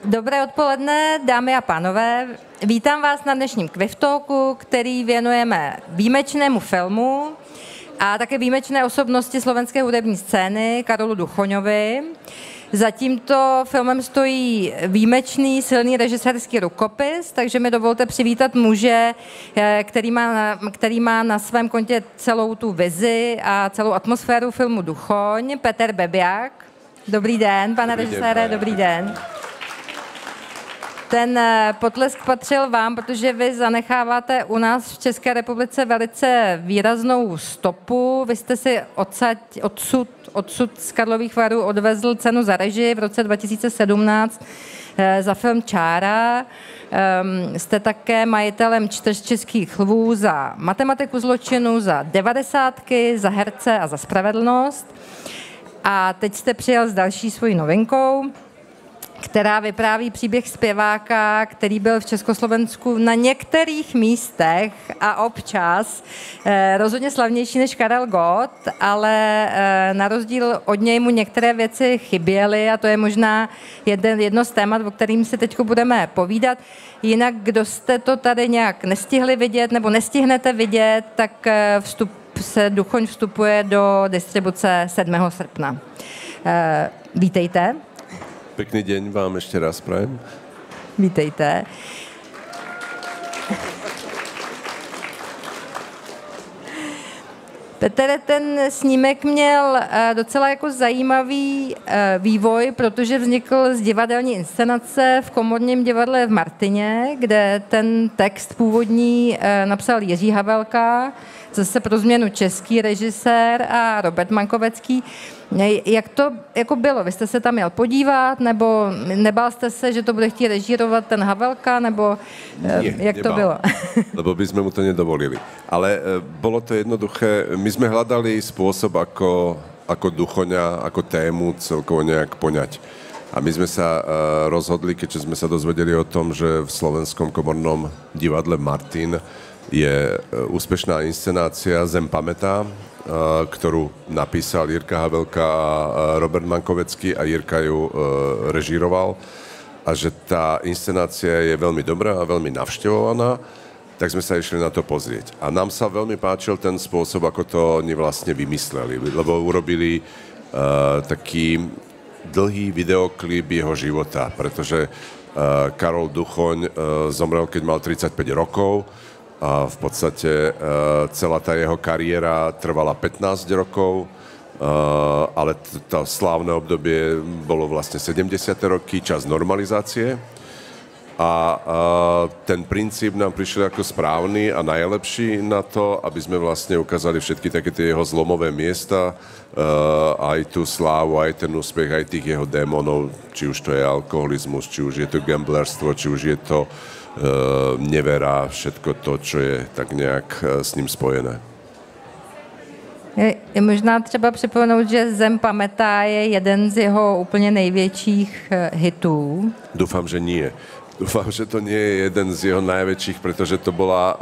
Dobré odpoledne, dámy a pánové. Vítám vás na dnešním Quiff Talku, který věnujeme výjimečnému filmu a také výjimečné osobnosti slovenské hudební scény Karolu Duchoňovi. Za tímto filmem stojí výjimečný, silný režisérský rukopis, takže mi dovolte přivítat muže, který má na svém kontě celou tu vizi a celou atmosféru filmu Duchoň, Peter Bebiak. Dobrý den, pane režisére, dobrý den. Ten potlesk patřil vám, protože vy zanecháváte u nás v České republice velice výraznou stopu. Vy jste si odsud z Karlových Varů odvezl cenu za režii v roce 2017 za film Čára. Jste také majitelem 4 českých lvů za Matematiku zločinu, za 90, za Herce a za Spravedlnost. A teď jste přijel s další svojí novinkou, která vypráví příběh zpěváka, který byl v Československu na některých místech a občas rozhodně slavnější než Karel Gott, ale na rozdíl od něj mu některé věci chyběly a to je možná jedno z témat, o kterým si teď budeme povídat. Jinak, kdo jste to tady nějak nestihli vidět nebo nestihnete vidět, tak Duchoň vstupuje do distribuce 7. srpna. Vítejte. Pekný deň vám ešte raz prajem. Vítejte. Petere, ten snímek měl docela jako zajímavý vývoj, protože vznikl z divadelní inscenace v Komorním divadle v Martině, kde ten text původní napsal Jiří Havelka, zase pro změnu český režisér a Robert Mankovecký. Jak to jako bylo? Vy jste se tam měl podívat, nebo nebál jste se, že to bude chtít režírovat ten Havelka, nebo jak to bylo? Lebo by sme mu to nedovolili. Ale bolo to jednoduché. My sme hľadali spôsob, ako Duchoňa, ako tému celkovo nejak poňať. A my sme sa rozhodli, keďže sme sa dozvedeli o tom, že v Slovenskom komornom divadle Martin je úspešná inscenácia Zem pamätá, ktorú napísal Jirka Havelka a Robert Mankovecký a Jirka ju režíroval a že tá inscenácia je veľmi dobrá a veľmi navštevovaná, tak sme sa išli na to pozrieť. A nám sa veľmi páčil ten spôsob, ako to oni vlastne vymysleli, lebo urobili taký dlhý videoklip jeho života, pretože Karol Duchoň zomrel, keď mal 35 rokov, a v podstate celá tá jeho kariéra trvala 15 rokov, ale to slávne obdobie bolo vlastne 70. roky, čas normalizácie. A ten princíp nám prišiel ako správny a najlepší na to, aby sme vlastne ukázali všetky také tie jeho zlomové miesta, aj tú slávu, aj ten úspech, aj tých jeho démonov, či už to je alkoholizmus, či už je to gamblerstvo, či už je to nevera, všetko to, čo je tak nějak s ním spojené. Je možná třeba připomenout, že Zem pamätá je jeden z jeho úplně největších hitů. Dúfam, že nie. Dúfam, že to nie je jeden z jeho najväčších, pretože to bola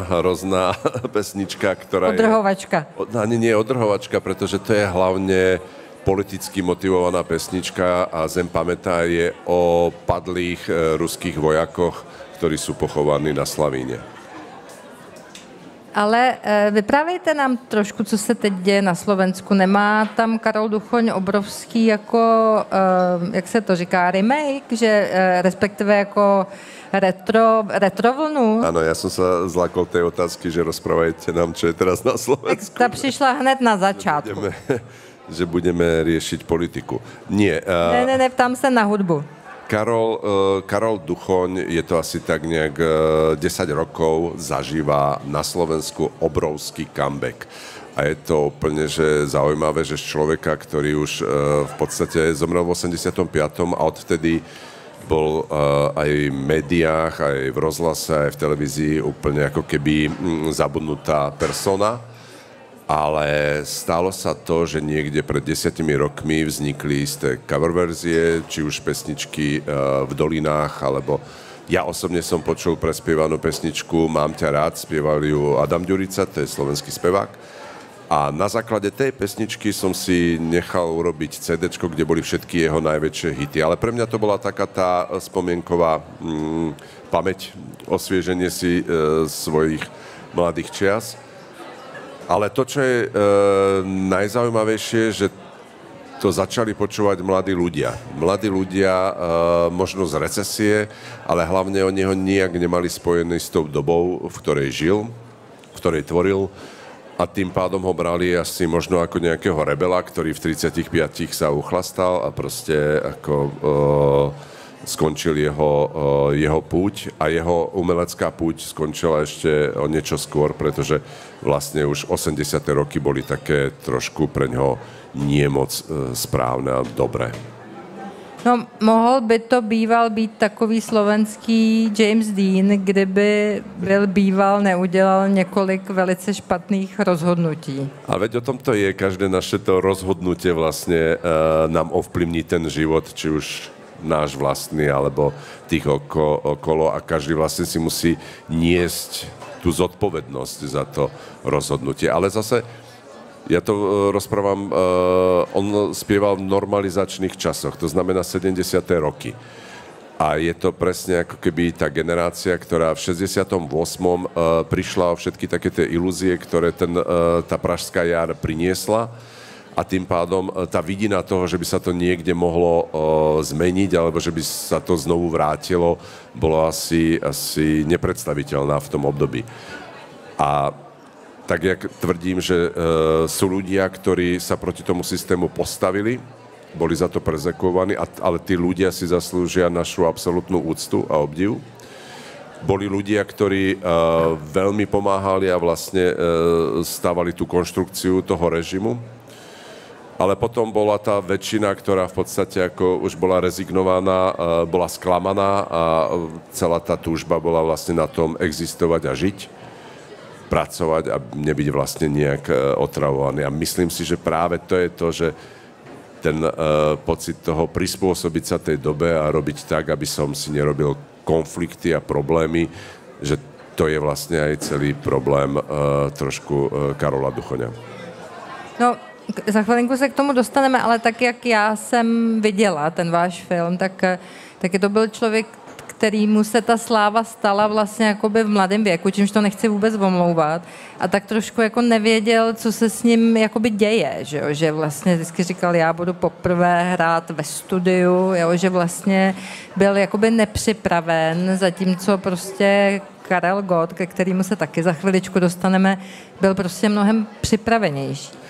hrozná pesnička, ktorá Odrhovačka. Nie odrhovačka, pretože to je hlavne politicky motivovaná pesnička a Zem pamätá je o padlých ruských vojakoch, ktorí sú pochovaní na Slavíne. Ale vyprávejte nám trošku, co se teď děje na Slovensku. Nemá tam Karol Duchoň obrovský jako, jak se to říká, remake, že respektive jako retrovlnu? Áno, ja som sa zlákol tej otázky, že rozprávajte nám, čo je teraz na Slovensku. Tak ta přišla hned na začátku. Že budeme riešiť politiku. Nie. Ne, ptám se na hudbu. Karol Duchoň, je to asi tak nejak 10 rokov, zažíva na Slovensku obrovský comeback. A je to úplne že zaujímavé, že z človeka, ktorý už v podstate zomrel v 85. a odtedy bol aj v médiách, aj v rozhlase, aj v televízii úplne ako keby zabudnutá persona. Ale stalo sa to, že niekde pred 10 rokmi vznikli isté cover verzie, či už pesničky v dolinách, alebo ja osobne som počul prespievanú pesničku Mám ťa rád, spieval ju Adam Ďurica, to je slovenský spevák. A na základe tej pesničky som si nechal urobiť CD-čko, kde boli všetky jeho najväčšie hity. Ale pre mňa to bola taká tá spomienková pamäť, osvieženie si svojich mladých čias. Ale to, čo je najzaujímavejšie, že to začali počúvať mladí ľudia. Mladí ľudia možno z recesie, ale hlavne oni ho nijak nemali spojený s tou dobou, v ktorej žil, v ktorej tvoril, a tým pádom ho brali asi možno ako nejakého rebela, ktorý v 35 sa uchlastal a proste ako skončil jeho púť, a jeho umelecká púť skončila ešte o niečo skôr, pretože vlastne už 80. roky boli také trošku pre ňoho nie moc správne a dobré. No, mohl by to býval být takový slovenský James Dean, kdyby byl býval, neudělal několik velice špatných rozhodnutí. A veď o tom to je, každé naše to rozhodnutie vlastne nám ovplyvní ten život, či už náš vlastný, alebo tých okolo, a každý vlastne si musí niesť tú zodpovednosť za to rozhodnutie. Ale zase ja to rozprávam, on spieval v normalizačných časoch, to znamená 70. roky. A je to presne ako keby tá generácia, ktorá v 68. Prišla o všetky také tie ilúzie, ktoré tá pražská jar priniesla, a tým pádom tá vidina toho, že by sa to niekde mohlo zmeniť, alebo že by sa to znovu vrátilo, bolo asi nepredstaviteľná v tom období. A tak jak tvrdím, že sú ľudia, ktorí sa proti tomu systému postavili, boli za to perzekvovaní, ale tí ľudia si zaslúžia našu absolútnu úctu a obdiv. Boli ľudia, ktorí veľmi pomáhali a vlastne stávali tú konštrukciu toho režimu. Ale potom bola tá väčšina, ktorá v podstate ako už bola rezignovaná, bola sklamaná, a celá tá túžba bola vlastne na tom existovať a žiť, pracovať a nebyť vlastne nejak otravovaný. A myslím si, že práve to je to, že ten pocit toho prispôsobiť sa tej dobe a robiť tak, aby som si nerobil konflikty a problémy, že to je vlastne aj celý problém trošku Karola Duchoňa. No, za chvilinku se k tomu dostaneme, ale tak, jak já jsem viděla ten váš film, tak to byl člověk, kterýmu se ta sláva stala vlastně jakoby v mladém věku, čímž to nechci vůbec omlouvat, a tak trošku jako nevěděl, co se s ním jakoby děje, že vlastně vždycky říkal, já budu poprvé hrát ve studiu, že vlastně byl jakoby nepřipraven, zatímco prostě Karel Gott, ke kterému se taky za chviličku dostaneme, byl prostě mnohem připravenější.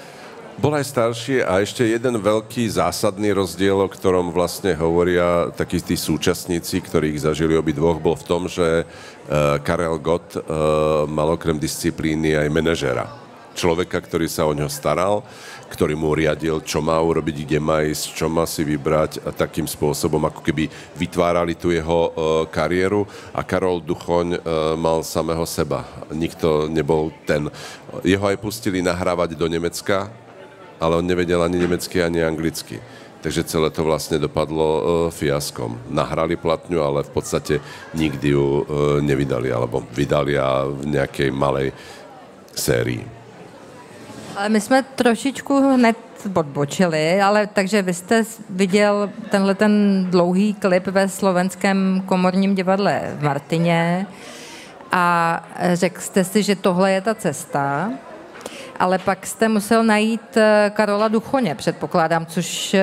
Bol aj starší, a ešte jeden veľký zásadný rozdiel, o ktorom vlastne hovoria takí tí súčasníci, ktorých zažili obidvoch, bol v tom, že Karel Gott mal okrem disciplíny aj manažera. Človeka, ktorý sa o ňo staral, ktorý mu riadil, čo má urobiť, kde má ísť, čo má si vybrať, a takým spôsobom, ako keby vytvárali tú jeho kariéru. A Karol Duchoň mal samého seba. Nikto nebol ten. Jeho aj pustili nahrávať do Nemecka, ale on nevedel ani nemecky, ani anglicky. Takže celé to vlastne dopadlo fiaskom. Nahrali platňu, ale v podstate nikdy ju nevydali, alebo vydali a v nejakej malej sérii. Ale my jsme trošičku hned odbočili, ale takže vy jste viděl tenhle ten dlouhý klip ve Slovenském komorním divadle v Martině a řekl jste si, že tohle je ta cesta. Ale pak jste musel najít Karola Duchoně, předpokládám, což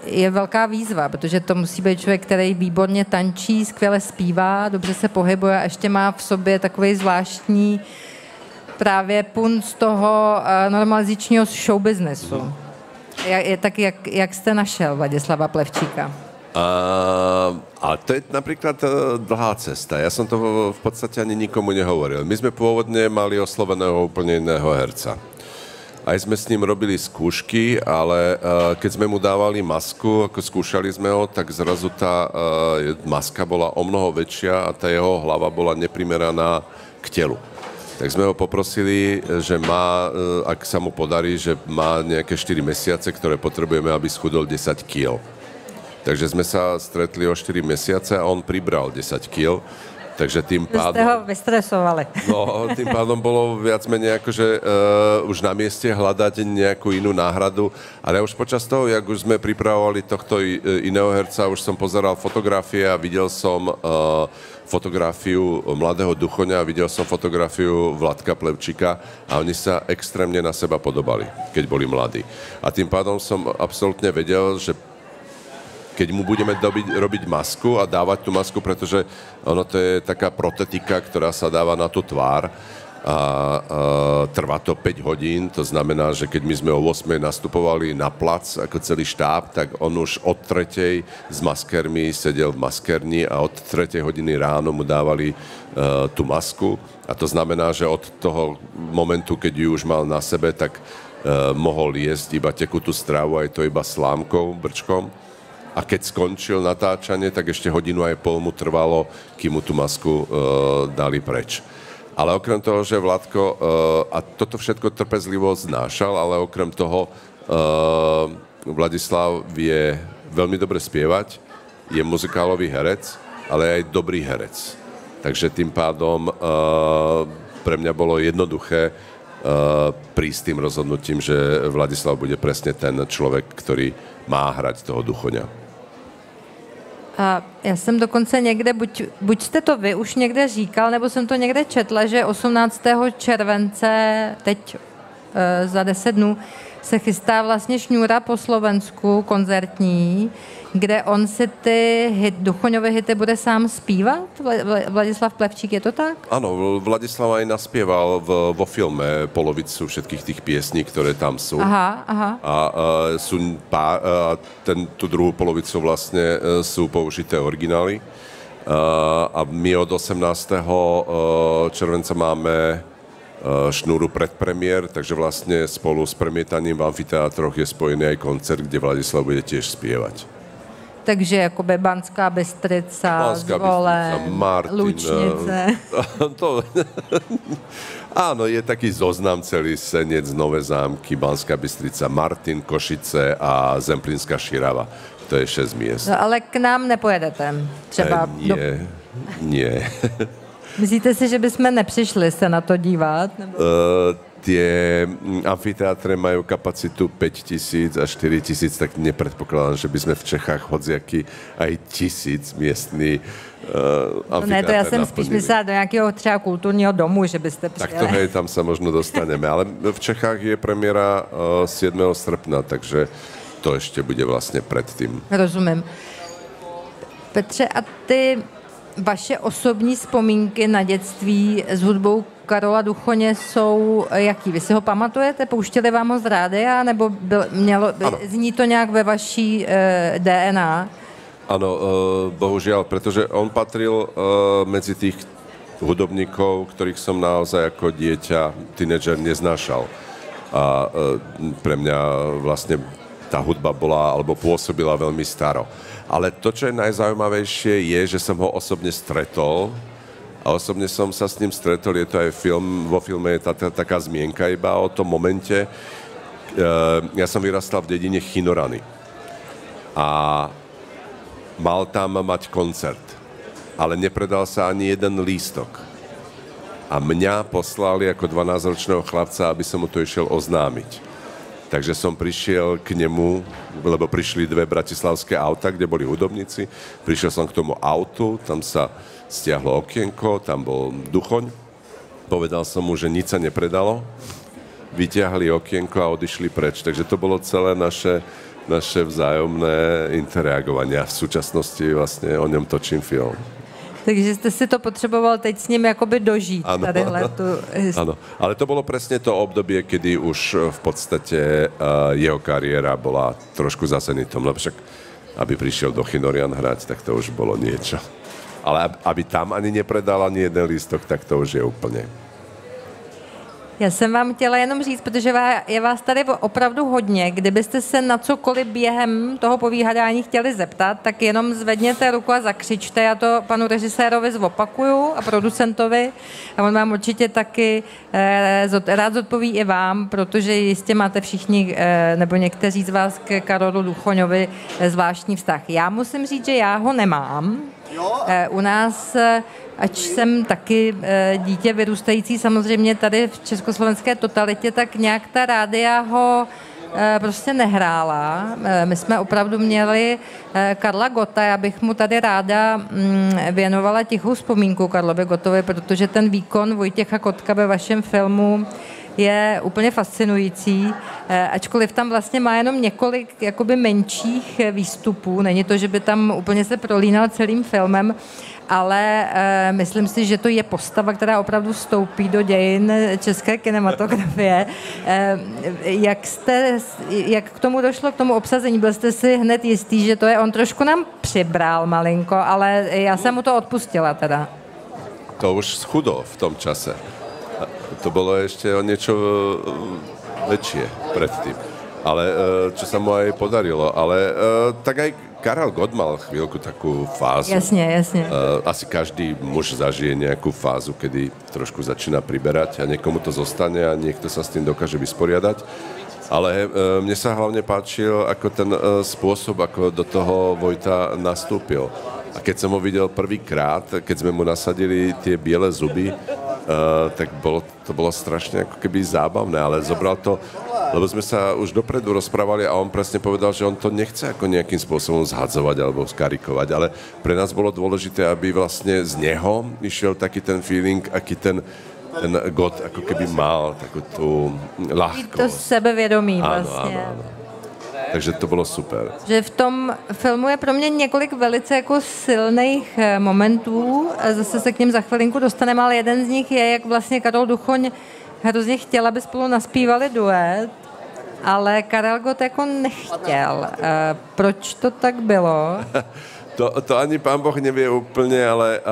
je velká výzva, protože to musí být člověk, který výborně tančí, skvěle zpívá, dobře se pohybuje a ještě má v sobě takový zvláštní právě punc toho normalizačního showbiznesu. Tak jak jste našel Vladislava Plevčíka? A to je napríklad dlhá cesta. Ja som to v podstate ani nikomu nehovoril. My sme pôvodne mali osloveného úplne iného herca. Aj sme s ním robili skúšky, ale keď sme mu dávali masku, ako skúšali sme ho, tak zrazu tá maska bola o mnoho väčšia a tá jeho hlava bola neprimeraná k telu. Tak sme ho poprosili, že má, ak sa mu podarí, že má nejaké 4 mesiace, ktoré potrebujeme, aby schudol 10 kg. Takže sme sa stretli o 4 mesiace a on pribral 10 kg. Takže tým pádom... Ste ho vystresovali. No, tým pádom bolo viac menej akože už na mieste hľadať nejakú inú náhradu, ale už počas toho, jak už sme pripravovali tohto iného herca, už som pozeral fotografie a videl som fotografiu mladého Duchoňa, videl som fotografiu Vladka Plevčíka a oni sa extrémne na seba podobali, keď boli mladí. A tým pádom som absolútne vedel, že keď mu budeme robiť masku a dávať tú masku, pretože ono to je taká protetika, ktorá sa dáva na tú tvár a trvá to 5 hodín, to znamená, že keď my sme o 8 nastupovali na plac ako celý štáb, tak on už od 3 s maskermi sedel v maskerni a od 3 hodiny ráno mu dávali tú masku a to znamená, že od toho momentu, keď ju už mal na sebe, tak mohol jesť iba tekutú stravu, aj to iba slámkou, brčkom. A keď skončil natáčanie, tak ešte 1,5 hodiny mu trvalo, kým mu tú masku dali preč. Ale okrem toho, že Vladko, a toto všetko trpezlivo znášal, ale okrem toho Vladislav vie veľmi dobre spievať, je muzikálový herec, ale aj dobrý herec. Takže tým pádom pre mňa bolo jednoduché prísť tým rozhodnutím, že Vladislav bude presne ten človek, ktorý má hrať toho Duchoňa. A já jsem dokonce někde, buď jste to vy už někde říkal, nebo jsem to někde četla, že 18. července, teď za 10 dnů, se chystá vlastně šňůra po Slovensku, koncertní, kde on si ty Duchoňové hity bude sám zpívat? Vladislav Plevčík, je to tak? Áno, Vladislav aj naspieval vo filme polovicu všetkých tých piesní, ktoré tam sú. Aha. A tú druhú polovicu vlastne sú použité originály. A my od 18. červenca máme šnúru predpremiér, takže vlastne spolu s premietaním v amfiteátroch je spojený aj koncert, kde Vladislav bude tiež spievať. Takže jakoby Banská Bystrica, Zvolen, Lučnice. Áno, je taký zoznam celý Senec, Nové Zámky, Banská Bystrica, Martin, Košice a Zemplínská Širava. To je 6 miest. No, ale k nám nepojedete? Třeba Nie. Myslíte si, že bychom nepřišli se na to dívat? Nebo... Tie amfiteátre majú kapacitu 5 000 až 4 000, tak nepredpokladám, že by sme v Čechách hodziaký aj 1000 miestný amfiteátr Ne, to já jsem spíš myslela do nějakého třeba kulturního domu, že byste přijeli. Tak to hej, tam sa možno dostaneme, ale v Čechách je premiéra 7. srpna, takže to ešte bude vlastne predtým. Rozumím. Petře, a ty vaše osobní vzpomínky na dětství s hudbou Karola Duchoně jsou jaký? Vy si ho pamatujete? Pouštěli vám ho z rádia? Nebo zní to nějak ve vaší DNA? Áno, bohužiaľ, pretože on patril medzi tých hudobníkov, ktorých som naozaj ako dieťa, tínedžer neznášal. A pre mňa vlastne tá hudba bola, alebo pôsobila veľmi staro. Ale to, čo je najzaujímavejšie, je, že som ho osobne stretol a osobne som sa s ním stretol, je to aj film, vo filme je taká zmienka iba o tom momente. Ja som vyrastal v dedine Chinorany a mal tam mať koncert, ale nepredal sa ani jeden lístok. A mňa poslali ako 12-ročného chlapca, aby som mu to išiel oznámiť. Takže som prišiel k nemu, lebo prišli 2 bratislavské auta, kde boli hudobníci. Prišiel som k tomu autu, tam sa stiahlo okienko, tam bol Duchoň. Povedal som mu, že nič sa nepredalo. Vyťahli okienko a odišli preč. Takže to bolo celé naše vzájomné interagovanie. V súčasnosti vlastne o ňom točím film. Takže jste si to potřeboval teď s ním jakoby dožít. Ano. Áno, ale to bolo presne to obdobie, kedy už v podstate jeho kariéra bola trošku za zenitom. No však, aby prišiel do Chinorian hrať, tak to už bolo niečo. Ale aby tam ani nepredal ani jeden lístok, tak to už je úplne. Já jsem vám chtěla jenom říct, protože je vás tady opravdu hodně. Kdybyste se na cokoliv během toho povídání chtěli zeptat, tak jenom zvedněte ruku a zakřičte. Já to panu režisérovi zopakuju a producentovi. A on vám určitě taky rád zodpoví i vám, protože jistě máte všichni, nebo někteří z vás k Karolu Duchoňovi zvláštní vztah. Já musím říct, že já ho nemám. U nás, ač jsem taky dítě vyrůstající samozřejmě tady v československé totalitě, tak nějak ta rádia ho prostě nehrála. My jsme opravdu měli Karla Gotta, já bych mu tady ráda věnovala tichou vzpomínku Karlovi Gottovi, protože ten výkon Vojtěcha Kotka ve vašem filmu je úplně fascinující, ačkoliv tam vlastně má jenom několik jakoby menších výstupů, není to, že by tam úplně se prolínal celým filmem, ale myslím si, že to je postava, která opravdu vstoupí do dějin české kinematografie. Jak k tomu došlo, k tomu obsazení? Byl jste si hned jistý, že to je on? Trošku nám přibral malinko, ale já jsem mu to odpustila teda. To už schudol v tom čase. To bolo ešte o niečo väčšie predtým. Ale čo sa mu aj podarilo. Ale tak aj Karel Gott mal chvíľku takú fázu. Jasne. Asi každý muž zažije nejakú fázu, kedy trošku začína priberať a niekomu to zostane a niekto sa s tým dokáže vysporiadať. Ale mne sa hlavne páčil ako ten spôsob, ako do toho Vojta nastúpil. A keď som ho videl prvýkrát, keď sme mu nasadili tie biele zuby, tak to bolo strašne ako keby zábavné, ale zobral to, lebo sme sa už dopredu rozprávali a on presne povedal, že on to nechce ako nejakým spôsobom zhadzovať alebo skarikovať, ale pre nás bolo dôležité, aby vlastne z neho išiel taký ten feeling, aký ten Gott ako keby mal takú tú ľahkosť. To sebevědomí vlastně. Áno. Takže to bylo super. Že v tom filmu je pro mě několik velice jako silných momentů. Zase se k ním za chvilinku dostaneme, ale jeden z nich je, jak vlastně Karol Duchoň hrozně chtěl, aby spolu naspívali duet, ale Karel Gott jako nechtěl. Proč to tak bylo? To ani pán Boh nevie úplne, ale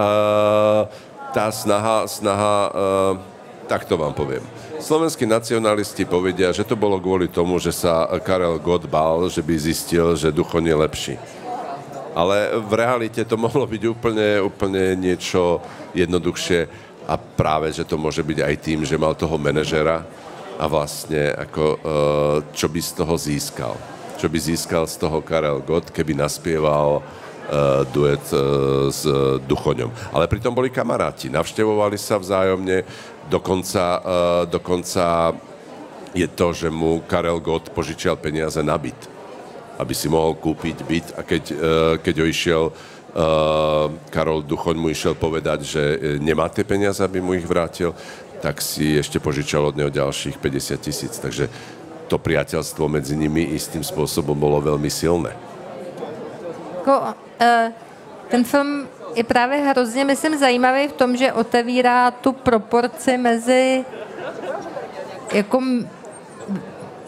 tá snaha, tak to vám poviem. Slovenskí nacionalisti povedia, že to bolo kvôli tomu, že sa Karel Gott bál, že by zistil, že Duchoň je lepší. Ale v realite to mohlo byť úplne niečo jednoduchšie a práve, že to môže byť aj tým, že mal toho manažera a vlastne ako, čo by z toho získal. Čo by získal z toho Karel Gott, keby naspieval duet s Duchoňom. Ale pritom boli kamaráti, navštevovali sa vzájomne, dokonca je to, že mu Karel Gott požičial peniaze na byt, aby si mohol kúpiť byt a keď ho išiel Karol Duchoň mu išiel povedať, že nemá tie peniaze, aby mu ich vrátil, tak si ešte požičal od neho ďalších 50 000. Takže to priateľstvo medzi nimi istým spôsobom bolo veľmi silné. Ten film je právě hrozně, myslím, zajímavý v tom, že otevírá tu proporci mezi jako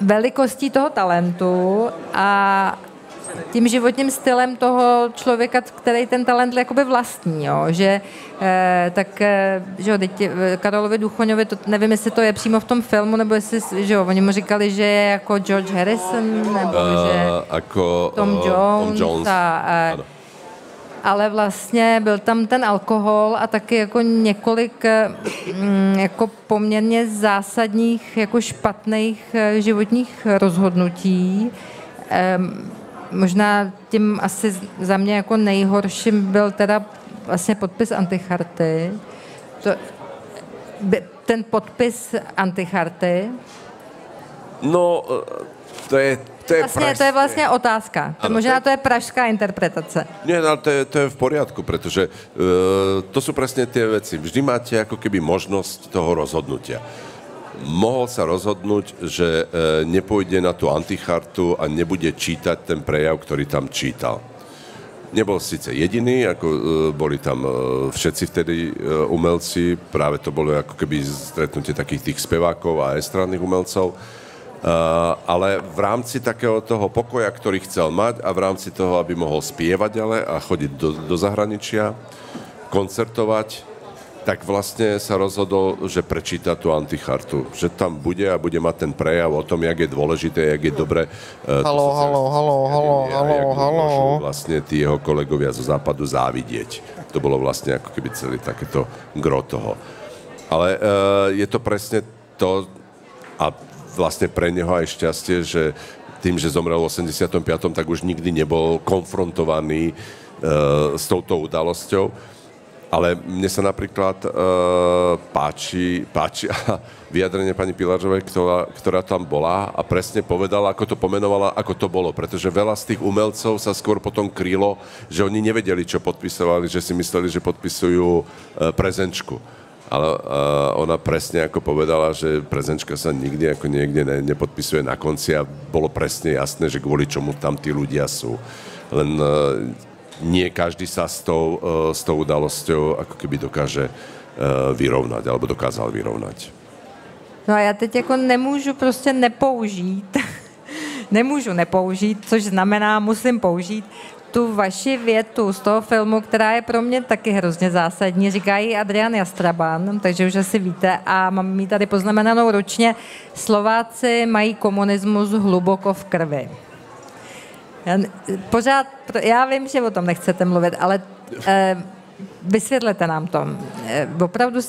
velikostí toho talentu a tím životním stylem toho člověka, který ten talent jakoby vlastní, jo? Že že jo, teď Karolovi Duchoňovi, to, nevím, jestli to je přímo v tom filmu, nebo jestli, že jo, oni mu říkali, že je jako George Harrison, nebo že ako Tom Jones. Ale vlastně byl tam ten alkohol a taky jako několik jako poměrně zásadních, jako špatných životních rozhodnutí. Možná tím asi za mě jako nejhorším byl teda vlastně podpis Anticharty. Ten podpis Anticharty. No, to je vlastně otázka. Ano, možná to je pražská interpretace. Nie, ale to je v poriadku, pretože to sú presne tie veci. Vždy máte ako keby možnosť toho rozhodnutia. Mohol sa rozhodnúť, že nepôjde na tú Antichartu a nebude čítať ten prejav, ktorý tam čítal. Nebol síce jediný, ako boli tam všetci vtedy umelci, práve to bolo ako keby stretnutie takých tých spevákov a estrádnych umelcov, ale v rámci takého toho pokoja, ktorý chcel mať a v rámci toho, aby mohol spievať ďalej a chodiť do zahraničia, koncertovať, tak vlastne sa rozhodol, že prečíta tú Antichartu. Že tam bude a bude mať ten prejav o tom, jak je dôležité, jak je dobre. Môžu vlastne tí jeho kolegovia zo západu závidieť. To bolo vlastne ako keby celý takéto gro toho. Ale je to presne to a vlastne pre neho aj šťastie, že tým, že zomrel v 85., tak už nikdy nebol konfrontovaný s touto udalosťou. Ale mne sa napríklad páči vyjadrenie pani Pilařovej, ktorá tam bola a presne povedala, ako to pomenovala, ako to bolo. Pretože veľa z tých umelcov sa skôr potom krylo, že oni nevedeli, čo podpisovali, že si mysleli, že podpisujú prezenčku. Ale ona presne ako povedala, že prezenčka sa nikdy ako niekde nepodpisuje na konci a bolo presne jasné, že kvôli čomu tam tí ľudia sú. Len nie každý sa s tou udalosťou ako keby dokáže vyrovnať, alebo dokázal vyrovnať. No a já teď jako nemůžu prostě nepoužít, což znamená, musím použít tu vaši větu z toho filmu, která je pro mě taky hrozně zásadní. Říká ji Adrian Jastraban, takže už asi víte, a mám ji tady poznamenanou ručně. Slováci mají komunismus hluboko v krvi. Já vím, že o tom nechcete mluvit, ale vysvětlete nám to. Opravdu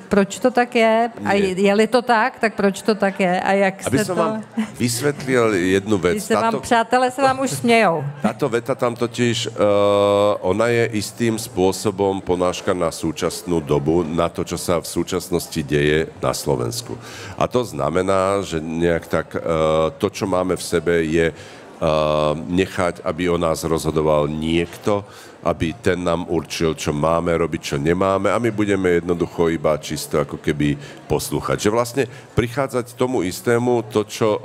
proč to tak je? A je-li to tak proč to tak je? A jak Aby jste som to... vám vysvetlil jednu vec. Přátelé se vám už smějou. Táto veta tam totiž, ona je istým spôsobom ponáška na súčasnú dobu, na to, čo sa v súčasnosti deje na Slovensku. A to znamená, že nejak tak to, čo máme v sebe, je nechať, aby o nás rozhodoval niekto, aby ten nám určil, čo máme robiť, čo nemáme a my budeme jednoducho iba čisto ako keby poslúchať. Že vlastne prichádzať tomu istému, to, čo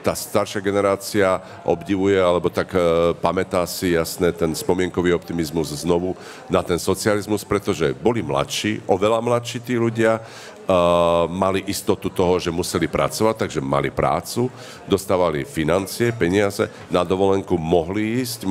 tá staršia generácia obdivuje, alebo tak pamätá si jasne ten spomienkový optimizmus znovu na ten socializmus, pretože boli mladší, oveľa mladší tí ľudia, mali istotu toho, že museli pracovať, takže mali prácu, dostávali financie, peniaze, na dovolenku mohli ísť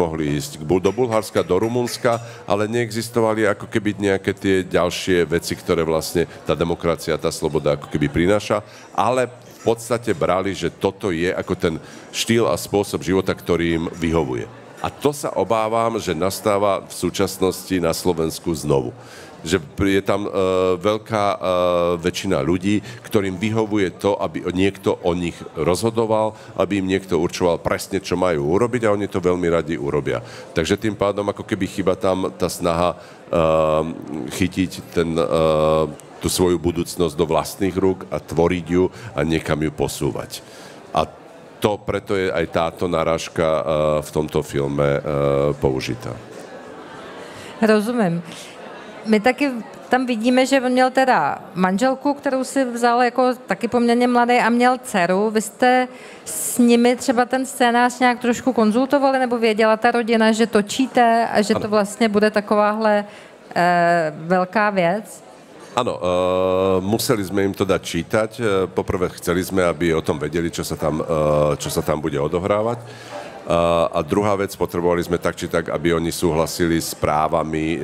do Bulharska, do Rumunska, ale neexistovali ako keby nejaké tie ďalšie veci, ktoré vlastne tá demokracia, tá sloboda ako keby prináša, ale v podstate brali, že toto je ako ten štýl a spôsob života, ktorý im vyhovuje. A to sa obávam, že nastáva v súčasnosti na Slovensku znovu. Že je tam veľká väčšina ľudí, ktorým vyhovuje to, aby niekto o nich rozhodoval, aby im niekto určoval presne, čo majú urobiť a oni to veľmi radi urobia. Takže tým pádom ako keby chýba tam tá snaha chytiť tú svoju budúcnosť do vlastných rúk a tvoriť ju a niekam ju posúvať. A to preto je aj táto narážka v tomto filme použitá. Rozumím. My taky tam vidíme, že on měl teda manželku, kterou si vzal jako taky poměrně mladý a měl dceru. Vy jste s nimi třeba ten scénář nějak trošku konzultovali, nebo věděla ta rodina, že točíte a že to vlastně bude takováhle velká věc? Áno, museli sme im to dať čítať. Poprvé chceli sme, aby o tom vedeli, čo sa tam bude odohrávať. A druhá vec, potrebovali sme tak či tak, aby oni súhlasili s právami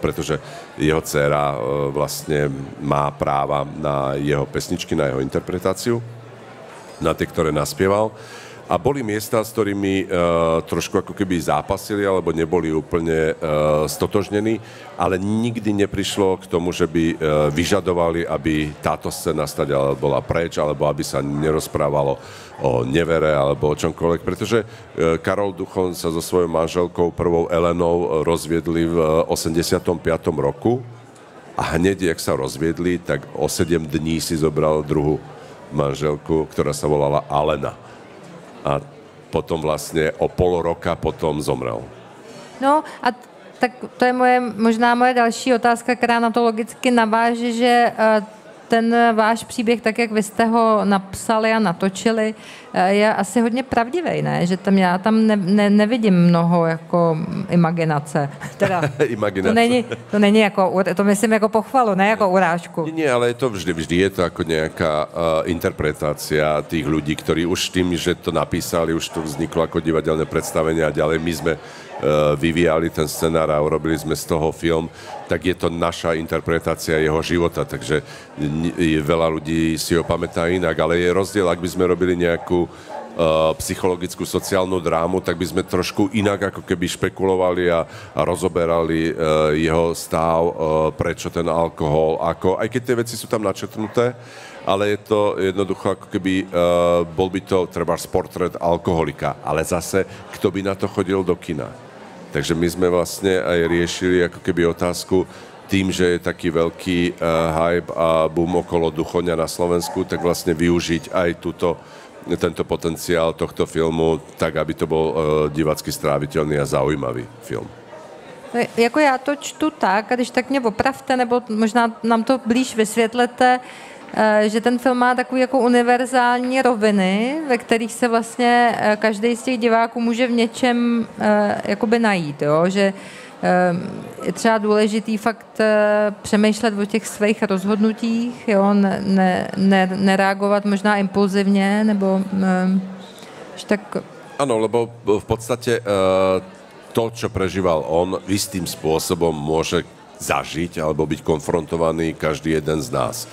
pretože jeho dcéra vlastne má práva na jeho pesničky, na jeho interpretáciu, na tie, ktoré naspieval. A boli miesta, s ktorými trošku ako keby zápasili alebo neboli úplne stotožnení, ale nikdy neprišlo k tomu, že by vyžadovali, aby táto scéna stadiaľ bola preč, alebo aby sa nerozprávalo o nevere alebo o čomkoľvek, pretože Karol Duchoň sa so svojou manželkou prvou Elenou rozviedli v 85. roku a hneď, jak sa rozviedli, tak o 7 dní si zobral druhú manželku, ktorá sa volala Alena. A potom vlastne o pol roka potom zomrel. No a tak to je možná moje další otázka, která na to logicky naváže, že ten váš příběh, tak jak vy jste ho napsali a natočili, je asi hodně pravdivý, ne? Že já tam nevidím mnoho jako imaginace. Teda, imaginace. To není jako, to myslím jako pochvalu, ne jako urážku. Nie, ale je to vždy je to ako nejaká interpretácia tých ľudí, ktorí už tým, že to napísali, už to vzniklo ako divadelné predstavenie a ďalej. My sme vyvíjali ten scenár a urobili sme z toho film, tak je to naša interpretácia jeho života, takže veľa ľudí si ho pamätá inak, ale je rozdiel, ak by sme robili nejakú psychologickú sociálnu drámu, tak by sme trošku inak ako keby špekulovali a rozoberali jeho stav, prečo ten alkohol, aj keď tie veci sú tam načetnuté, ale je to jednoducho ako keby bol by to trebárs portrét alkoholika, ale zase, kto by na to chodil do kina? Takže my sme vlastne aj riešili ako keby otázku tým, že je taký veľký hype a boom okolo Duchoňa na Slovensku, tak vlastne využiť aj tento potenciál tohto filmu tak, aby to bol divácky stráviteľný a zaujímavý film. Jako já to čtu tak, a když tak mě opravte, nebo možná nám to blíž vysvětlete, že ten film má takový jako univerzální roviny, ve kterých se vlastně každý z těch diváků může v něčem jakoby najít, jo? Že je třeba důležitý fakt přemýšlet o těch svých rozhodnutích, jo? Nereagovat možná impulzivně, nebo tak... Ano, lebo v podstate to, čo prežíval on, istým spôsobom môže zažiť alebo byť konfrontovaný každý jeden z nás.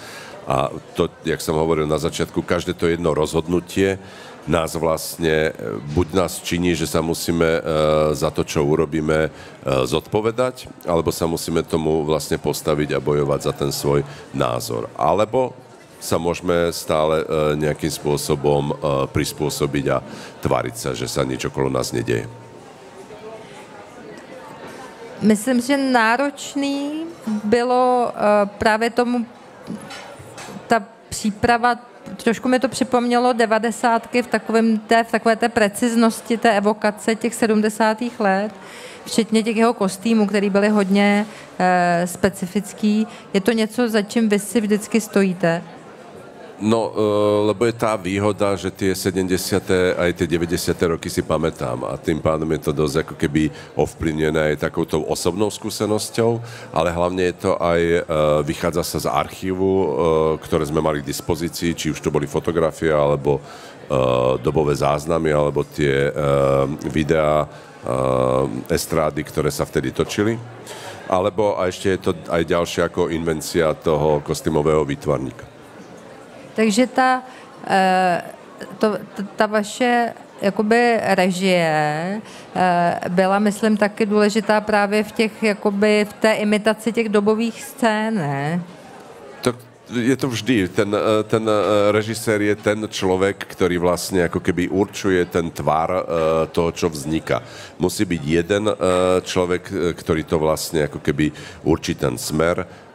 A to, jak som hovoril na začiatku, každé to jedno rozhodnutie nás vlastne, buď nás činí, že sa musíme za to, čo urobíme, zodpovedať, alebo sa musíme tomu vlastne postaviť a bojovať za ten svoj názor. Alebo sa môžeme stále nejakým spôsobom prispôsobiť a tváriť sa, že sa nič okolo nás nedeje. Myslím, že náročný bylo právě tomu ta příprava, trošku mi to připomnělo 90. v takové té preciznosti, té evokace těch 70. let, včetně těch jeho kostýmů, který byly hodně specifický. Je to něco, za čím vy si vždycky stojíte? No, lebo je tá výhoda, že tie 70. aj tie 90. roky si pamätám a tým pádom je to dosť ako keby ovplyvnené aj takouto osobnou skúsenosťou, ale hlavne je to aj, vychádza sa z archívu, ktoré sme mali k dispozícii, či už to boli fotografie, alebo dobové záznamy, alebo tie videá, estrády, ktoré sa vtedy točili. Alebo a ešte je to aj ďalšia ako invencia toho kostýmového výtvarníka. Takže ta vaše jakoby režie byla, myslím, taky důležitá právě v té imitaci těch dobových scén, ne? Je to vždy. Ten režisér je ten človek, ktorý vlastne ako keby určuje ten tvar toho, čo vzniká. Musí byť jeden človek, ktorý to vlastne ako keby určí ten smer.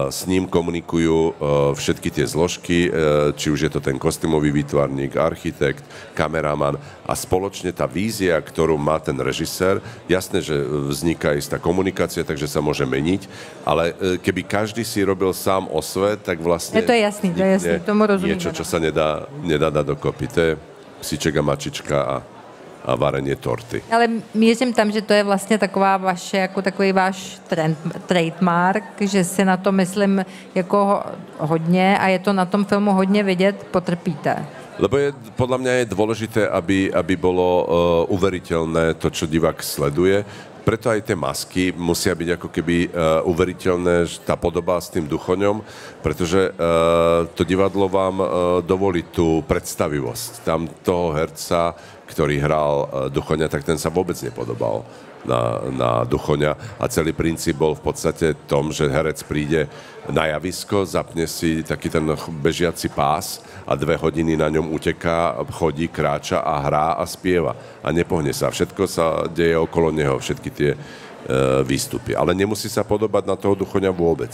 S ním komunikujú všetky tie zložky, či už je to ten kostýmový výtvarník, architekt, kameraman a spoločne tá vízia, ktorú má ten režisér, jasné, že vzniká istá komunikácia, takže sa môže meniť, ale keby každý si robil sám o svet, tak vlastne... Je to jasný, tomu rozumím. Niečo, čo sa nedá dať dokopy. To je psíček a mačička a varenie torty. Ale mířím tam, že to je vlastně takový váš trademark, že si na to myslím jako hodně a je to na tom filmu hodně vidět, potrpíte. Lebo podľa mňa je dôležité, aby bolo uveriteľné to, čo divák sleduje. Preto aj tie masky musia byť ako keby uveriteľné, tá podoba s tým Duchoňom, pretože to divadlo vám dovolí tú predstavivosť. Tam toho herca, ktorý hral Duchoňa, tak ten sa vôbec nepodobal na Duchoňa a celý princíp bol v podstate tom, že herec príde na javisko, zapne si taký ten bežiaci pás a 2 hodiny na ňom uteká, chodí, kráča a hrá a spieva a nepohne sa. Všetko sa deje okolo neho, všetky tie výstupy. Ale nemusí sa podobať na toho Duchoňa vôbec.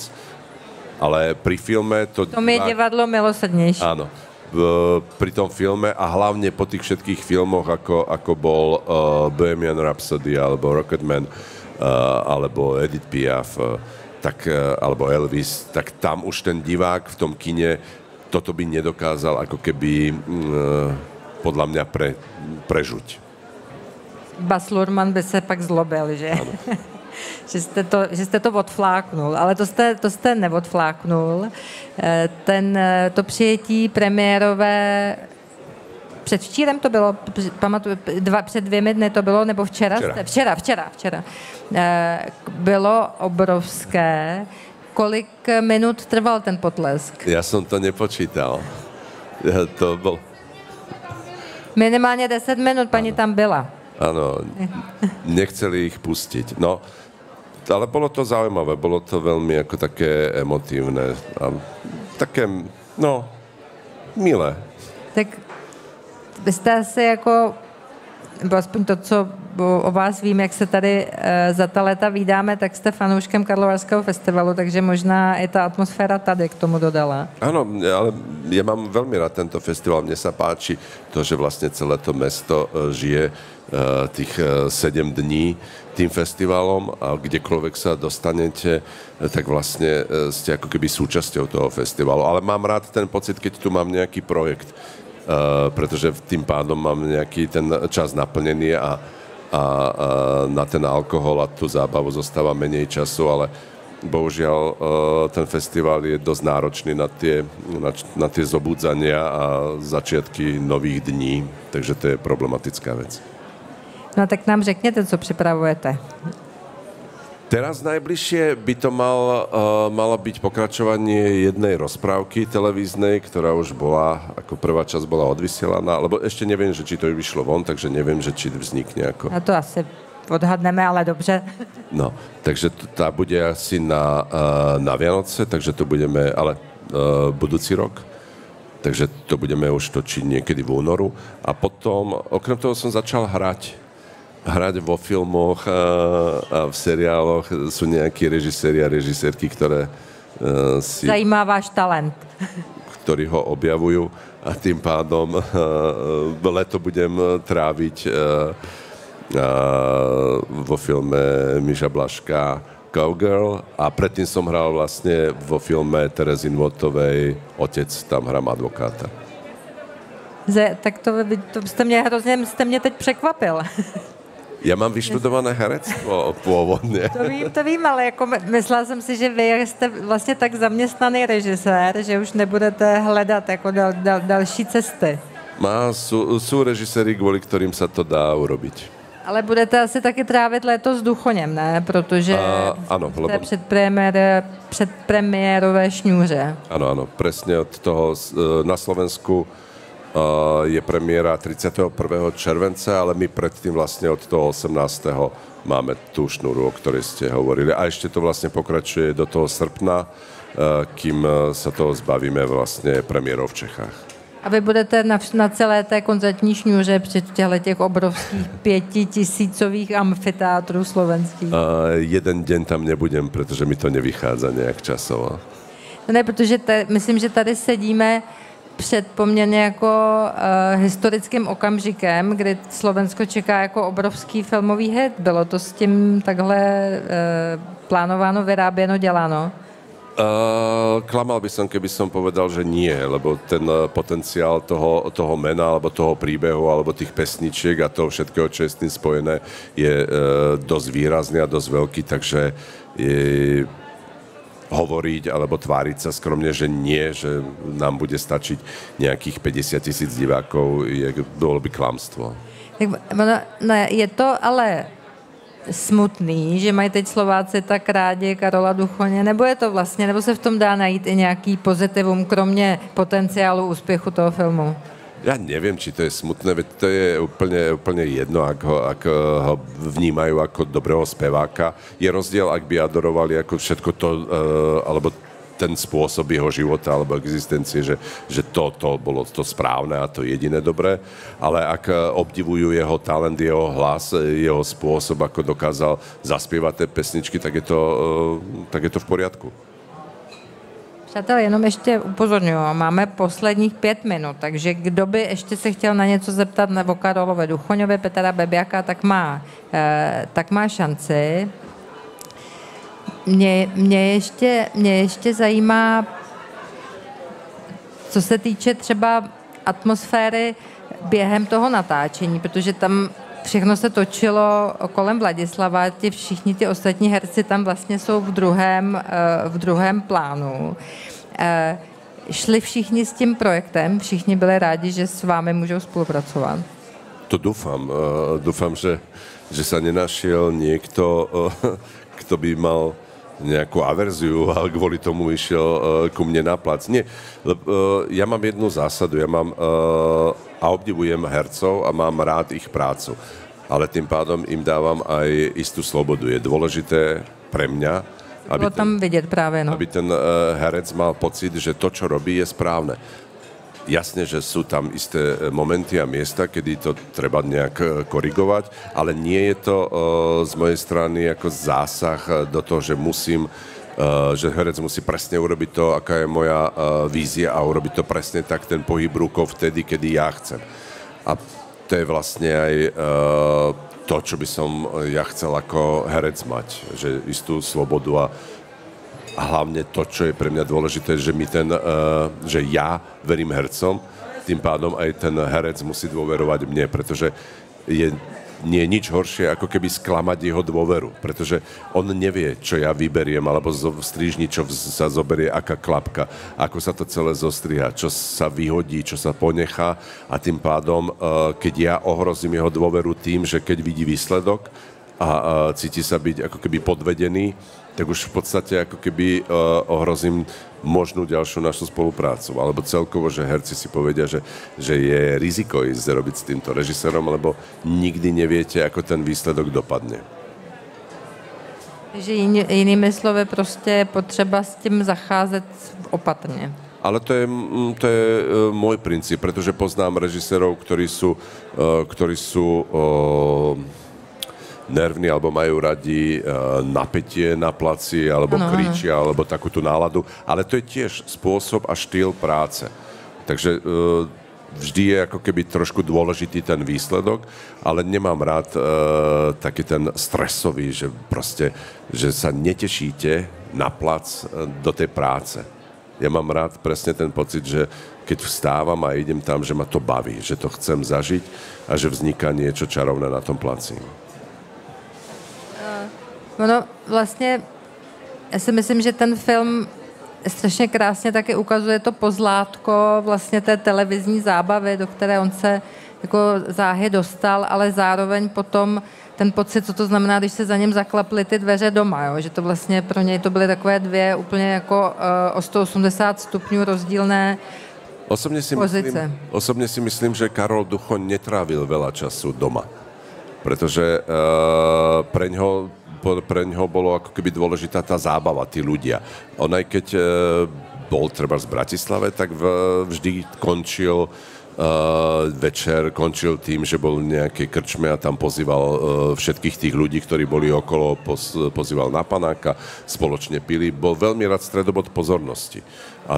Ale pri filme to... To je divadlo milosrdnejšie. Áno. Pri tom filme a hlavne po tých všetkých filmoch, ako bol Bohemian Rhapsody, alebo Rocketman, alebo Edith Piaf, alebo Elvis, tak tam už ten divák v tom kine toto by nedokázal ako keby podľa mňa prežuť. Baz Luhrmann by se pak zlobil, že? že jste to odfláknul, ale to jste neodfláknul. To přijetí premiérové předvčírem to bylo, pamatuju, před 2 dny to bylo, nebo včera. Bylo obrovské. Kolik minut trval ten potlesk? Ja som to nepočítal. To bol... Minimálně 10 minut, paní tam byla. Áno, nechceli ich pustiť. No, ale bolo to zaujímavé, bolo to veľmi ako také emotívne a také, no, milé. Tak vy jste asi jako nebo aspoň to, co o vás vím, jak se tady za ta léta vídáme, tak jste fanouškem Karlovarského festivalu, takže možná i ta atmosféra tady k tomu dodala. Áno, ale ja mám veľmi rád tento festival. Mne sa páči to, že vlastne celé to mesto žije tých 7 dní tým festivalom a kdekoľvek sa dostanete, tak vlastne ste ako keby súčasťou toho festivalu. Ale mám rád ten pocit, keď tu mám nejaký projekt, pretože tým pádom mám nejaký ten čas naplnený a na ten alkohol a tú zábavu zostáva menej času, ale bohužiaľ ten festival je dosť náročný na tie zobudzania a začiatky nových dní, takže to je problematická vec. No tak nám řekněte, co připravujete. Teraz najbližšie by to malo byť pokračovanie jednej rozprávky televíznej, ktorá už bola, ako prvá časť bola odvysielaná, lebo ešte neviem, že či to vyšlo von, takže neviem, že či vznikne ako... A to asi odhadneme, ale dobře. No, takže tá bude asi na Vianoce, takže to budeme, ale budúci rok. Takže to budeme už točiť niekedy v únoru. A potom, okrem toho som začal hrať vo filmoch a v seriáloch. Sú nejakí režiséri a režisérky, ktoré si... Zajímá váš talent. Ktorí ho objavujú a tým pádom leto budem tráviť vo filme Miša Blaška Cowgirl a predtým som hral vlastne vo filme Terezy Nvotovej Otec, tam hrám advokáta. Tak to jste mě teď překvapil. Ja mám vyštudované herectvo pôvodne. To vím, ale jako myslela jsem si, že vy jste vlastně tak zaměstnaný režisér, že už nebudete hledat jako další cesty. Sú režiséri, kvôli ktorým sa to dá urobiť. Ale budete asi taky trávit léto s Duchoněm, ne? Protože jste předpremiérové šňůře. Áno, presne od toho na Slovensku je premiéra 31. července, ale my predtým vlastne od toho 18. máme tú šnúru, o ktorej ste hovorili. A ešte to vlastne pokračuje do toho srpna, kým sa toho zbavíme vlastne premiérou v Čechách. A vy budete na celé té koncertní šňůře při těch obrovských 5000 amfiteátrů slovenských? Jeden deň tam nebudem, pretože mi to nevychádza nejak časovo. No ne, protože myslím, že tady sedíme před poměrně jako historickým okamžikem, kdy Slovensko čeká jako obrovský filmový hit. Bylo to s tím takhle plánováno, vyráběno, děláno? Klamal by som, keby som povedal, že nie, lebo ten potenciál toho mena, alebo toho príbehu, alebo tých pesničiek a toho všetkého, čo je s tým spojené, je dosť výrazný a dosť veľký, takže hovoriť alebo tváriť sa skromne, že nie, že nám bude stačiť nejakých 50 000 divákov, bolo by klamstvo. Je to ale smutný, že mají teď Slováci tak rádi Karola Duchoně, nebo je to vlastně, nebo se v tom dá najít i nějaký pozitivum, kromě potenciálu úspěchu toho filmu? Ja neviem, či to je smutné, veď to je úplne jedno, ak ho vnímajú ako dobrého speváka. Je rozdiel, ak by adorovali ako všetko to, alebo ten spôsob jeho života alebo existencie, že to bolo to správne a to jediné dobré, ale ak obdivujú jeho talent, jeho hlas, jeho spôsob, ako dokázal zaspievať tie pesničky, tak je to v poriadku. Přátelé, jenom ještě upozorňuji, máme posledních 5 minut, takže kdo by ještě se chtěl na něco zeptat nebo Karolovi Duchoňovi, Petra Bebiaka, tak má šanci. Mě ještě zajímá, co se týče třeba atmosféry během toho natáčení, protože tam všechno se točilo kolem Vladislava, všichni ti ostatní herci tam vlastně jsou v druhém plánu. Šli všichni s tím projektem, všichni byli rádi, že s vámi můžou spolupracovat? To dúfam. Dúfam, že sa nenašiel niekto, kto by mal nejakú averziu a kvôli tomu išiel ku mne na plac. Nie, ja mám jednu zásadu, a obdivujem hercov a mám rád ich prácu. Ale tým pádom im dávam aj istú slobodu. Je dôležité pre mňa, aby ten herec mal pocit, že to, čo robí, je správne. Jasne, že sú tam isté momenty a miesta, kedy to treba nejak korigovať, ale nie je to z mojej strany ako zásah do toho, že že herec musí presne urobiť to, aká je moja vízia a urobiť to presne tak, ten pohyb rukou vtedy, kedy ja chcem. A to je vlastne aj to, čo by som ja chcel ako herec mať, že istú slobodu a hlavne to, čo je pre mňa dôležité, že ja verím hercom, tým pádom aj ten herec musí dôverovať mne, pretože nie je nič horšie, ako keby sklamať jeho dôveru, pretože on nevie, čo ja vyberiem, alebo v strížni, čo sa zoberie, aká klapka, ako sa to celé zostriha, čo sa vyhodí, čo sa ponechá a tým pádom, keď ja ohrozím jeho dôveru tým, že keď vidí výsledok a cíti sa byť ako keby podvedený, tak už v podstate ako keby ohrozím možnú ďalšiu našu spoluprácu. Alebo celkovo, že herci si povedia, že je riziko ísť robiť s týmto režisérom, lebo nikdy neviete, ako ten výsledok dopadne. Takže jinými slovy, prostě je potřeba s tím zacházet opatrně. Ale to je môj princíp, pretože poznám režisérov, ktorí sú nervní, alebo majú radi napätie na placi, alebo kričia, alebo takú tú náladu. Ale to je tiež spôsob a štýl práce. Takže vždy je ako keby trošku dôležitý ten výsledok, ale nemám rád taký ten stresový, že proste, že sa netešíte na plac do tej práce. Ja mám rád presne ten pocit, že keď vstávam a idem tam, že ma to baví, že to chcem zažiť a že vzniká niečo čarovné na tom placi. Ono vlastně, já si myslím, že ten film strašně krásně taky ukazuje to pozlátko vlastně té televizní zábavy, do které on se jako záhy dostal, ale zároveň potom ten pocit, co to znamená, když se za ním zaklaply ty dveře doma, jo? Že to vlastně pro něj to byly takové dvě úplně jako o 180 stupňů rozdílné pozice. Osobne si myslím, že Karol Duchoň netrávil veľa času doma, pretože pre ňoho bolo ako keby dôležitá tá zábava, tí ľudia. On aj keď bol treba z Bratislave, tak vždy končil večer, končil tým, že bol v nejakej krčme a tam pozýval všetkých tých ľudí, ktorí boli okolo, pozýval na panáka, spoločne pili. Bol veľmi rád stredobod pozornosti. A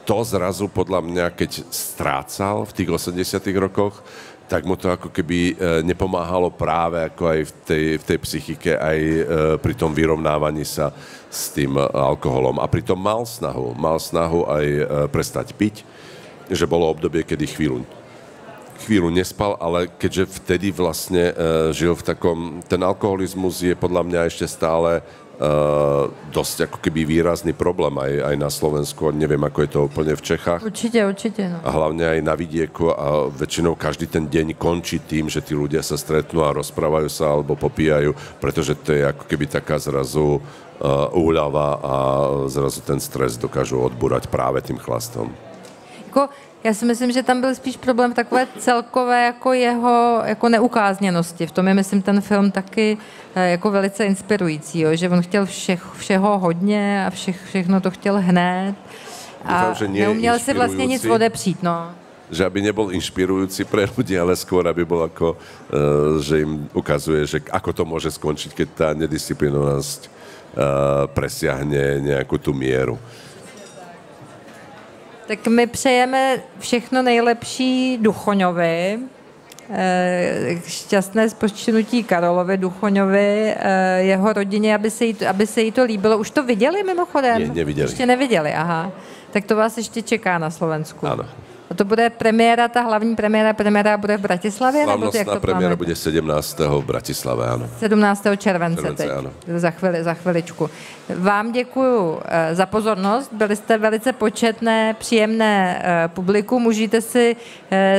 to zrazu podľa mňa, keď strácal v tých 80. rokoch, tak mu to ako keby nepomáhalo práve ako aj v tej psychike, aj pri tom vyrovnávaní sa s tým alkoholom. A pritom mal snahu aj prestať piť, že bolo obdobie, kedy chvíľu nespal, ale keďže vtedy vlastne žil v takom... Ten alkoholizmus je podľa mňa ešte stále dosť ako keby výrazný problém aj na Slovensku. Neviem, ako je to úplne v Čechách. Určite. No. A hlavne aj na vidieku a väčšinou každý ten deň končí tým, že tí ľudia sa stretnú a rozprávajú sa alebo popíjajú, pretože to je ako keby taká zrazu úľava a zrazu ten stres dokážu odbúrať práve tým chlastom. Já si myslím, že tam byl spíš problém takové celkové jako jeho jako neukázněnosti. V tom je, myslím, ten film taky jako velice inspirující, jo? Že on chtěl všeho hodně a všechno to chtěl hned a neuměl si vlastně nic odepřít. No. Že aby nebol inšpirujúci pre ľudí, ale skôr, aby bol ako, že im ukazuje, že ako to môže skončiť, keď tá nedisciplinovanosť presiahne nejakú tú mieru. Tak my přejeme všechno nejlepší Duchoňovi, šťastné spočinutí Karolovi Duchoňovi, jeho rodině, aby se jí to líbilo. Už to viděli mimochodem? Neviděli. Ještě neviděli, aha. Tak to vás ještě čeká na Slovensku. Áno. A to bude premiéra, ta hlavní premiéra bude v Bratislavě? Slavnostná premiéra bude 17. v Bratislave, áno. 17. července teď, áno. Za chviličku. Vám děkuju za pozornost, byli jste velice početné, příjemné publikum, užijte si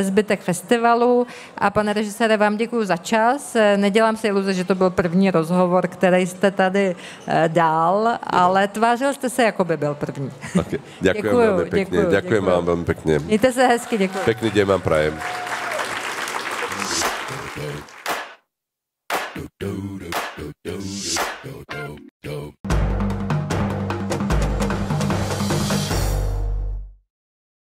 zbytek festivalu a pane režisére, vám děkuju za čas. Nedělám si iluze, že to byl první rozhovor, který jste tady dal, ale tvářil jste se, jako by byl první. Okay. Ďakujem veľmi pekne. Ďakujem vám veľmi pekne. Mějte se hezky, děkuji. Pekný deň vám prajem.